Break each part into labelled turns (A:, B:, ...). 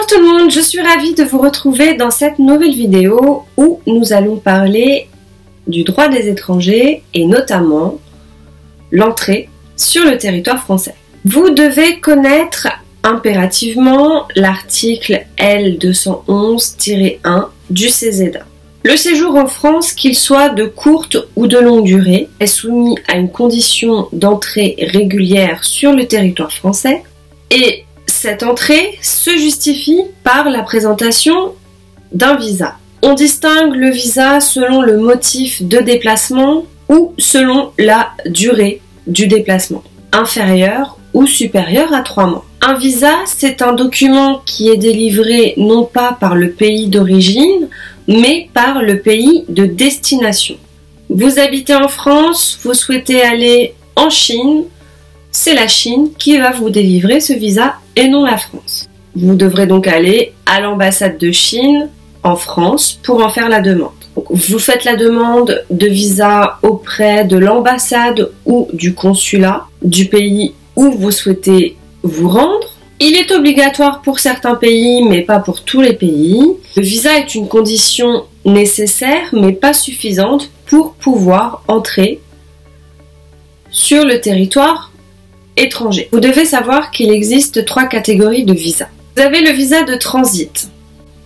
A: Bonjour tout le monde, je suis ravie de vous retrouver dans cette nouvelle vidéo où nous allons parler du droit des étrangers et notamment l'entrée sur le territoire français. Vous devez connaître impérativement l'article L211-1 du CESEDA. Le séjour en France, qu'il soit de courte ou de longue durée, est soumis à une condition d'entrée régulière sur le territoire français et cette entrée se justifie par la présentation d'un visa. On distingue le visa selon le motif de déplacement ou selon la durée du déplacement, inférieure ou supérieure à 3 mois. Un visa, c'est un document qui est délivré non pas par le pays d'origine, mais par le pays de destination. Vous habitez en France, vous souhaitez aller en Chine, c'est la Chine qui va vous délivrer ce visa et non la France. Vous devrez donc aller à l'ambassade de Chine en France pour en faire la demande. Donc, vous faites la demande de visa auprès de l'ambassade ou du consulat du pays où vous souhaitez vous rendre. Il est obligatoire pour certains pays, mais pas pour tous les pays. Le visa est une condition nécessaire, mais pas suffisante pour pouvoir entrer sur le territoire étranger. Vous devez savoir qu'il existe 3 catégories de visas. Vous avez le visa de transit,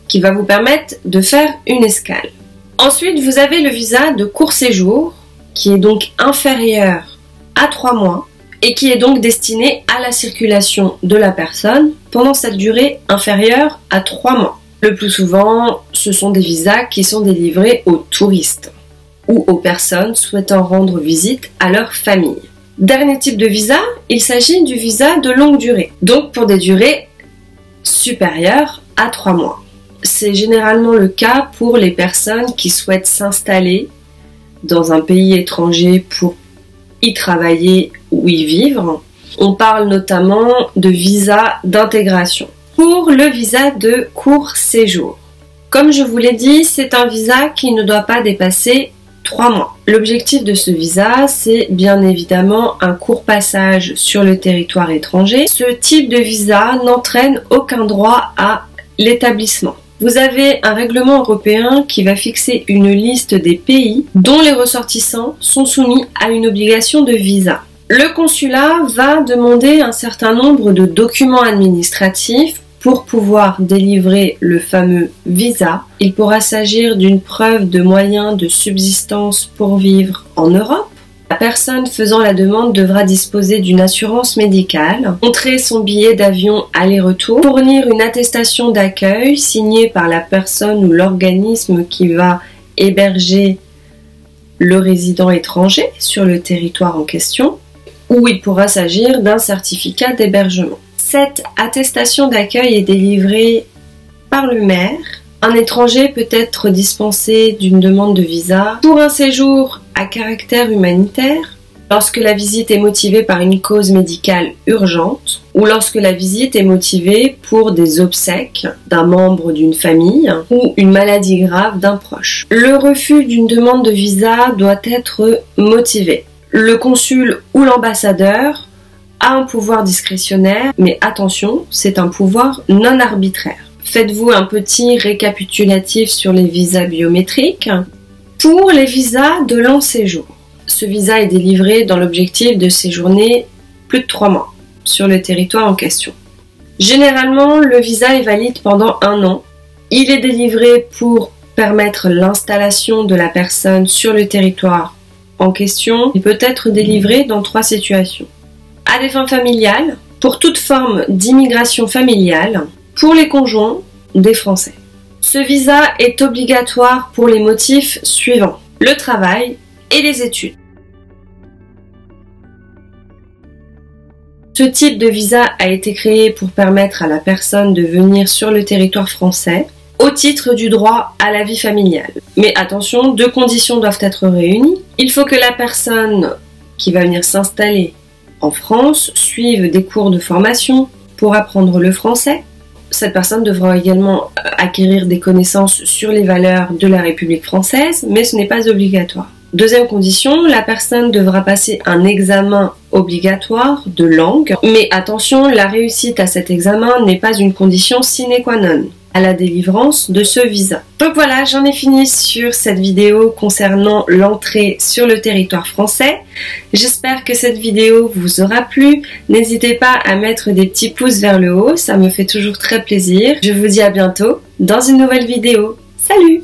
A: qui va vous permettre de faire une escale. Ensuite, vous avez le visa de court séjour, qui est donc inférieur à 3 mois, et qui est donc destiné à la circulation de la personne pendant cette durée inférieure à 3 mois. Le plus souvent, ce sont des visas qui sont délivrés aux touristes ou aux personnes souhaitant rendre visite à leur famille. Dernier type de visa, il s'agit du visa de longue durée, donc pour des durées supérieures à 3 mois. C'est généralement le cas pour les personnes qui souhaitent s'installer dans un pays étranger pour y travailler ou y vivre. On parle notamment de visa d'intégration. Pour le visa de court séjour, comme je vous l'ai dit, c'est un visa qui ne doit pas dépasser 3 mois. L'objectif de ce visa, c'est bien évidemment un court passage sur le territoire étranger. Ce type de visa n'entraîne aucun droit à l'établissement. Vous avez un règlement européen qui va fixer une liste des pays dont les ressortissants sont soumis à une obligation de visa. Le consulat va demander un certain nombre de documents administratifs pour pouvoir délivrer le fameux visa. Il pourra s'agir d'une preuve de moyens de subsistance pour vivre en Europe. La personne faisant la demande devra disposer d'une assurance médicale, montrer son billet d'avion aller-retour, fournir une attestation d'accueil signée par la personne ou l'organisme qui va héberger le résident étranger sur le territoire en question, ou il pourra s'agir d'un certificat d'hébergement. Cette attestation d'accueil est délivrée par le maire. Un étranger peut être dispensé d'une demande de visa pour un séjour à caractère humanitaire, lorsque la visite est motivée par une cause médicale urgente ou lorsque la visite est motivée pour des obsèques d'un membre d'une famille ou une maladie grave d'un proche. Le refus d'une demande de visa doit être motivé. Le consul ou l'ambassadeur a un pouvoir discrétionnaire, mais attention, c'est un pouvoir non arbitraire. Faites-vous un petit récapitulatif sur les visas biométriques. Pour les visas de long séjour, ce visa est délivré dans l'objectif de séjourner plus de 3 mois sur le territoire en question. Généralement, le visa est valide pendant 1 an. Il est délivré pour permettre l'installation de la personne sur le territoire en question. Il peut être délivré dans 3 situations. À des fins familiales, pour toute forme d'immigration familiale, pour les conjoints des Français. Ce visa est obligatoire pour les motifs suivants: le travail et les études. Ce type de visa a été créé pour permettre à la personne de venir sur le territoire français au titre du droit à la vie familiale. Mais attention, 2 conditions doivent être réunies. Il faut que la personne qui va venir s'installer en France suive des cours de formation pour apprendre le français. Cette personne devra également acquérir des connaissances sur les valeurs de la République française, mais ce n'est pas obligatoire. Deuxième condition, la personne devra passer un examen obligatoire de langue. Mais attention, la réussite à cet examen n'est pas une condition sine qua non à la délivrance de ce visa. Donc voilà, j'en ai fini sur cette vidéo concernant l'entrée sur le territoire français. J'espère que cette vidéo vous aura plu. N'hésitez pas à mettre des petits pouces vers le haut, ça me fait toujours très plaisir. Je vous dis à bientôt dans une nouvelle vidéo. Salut!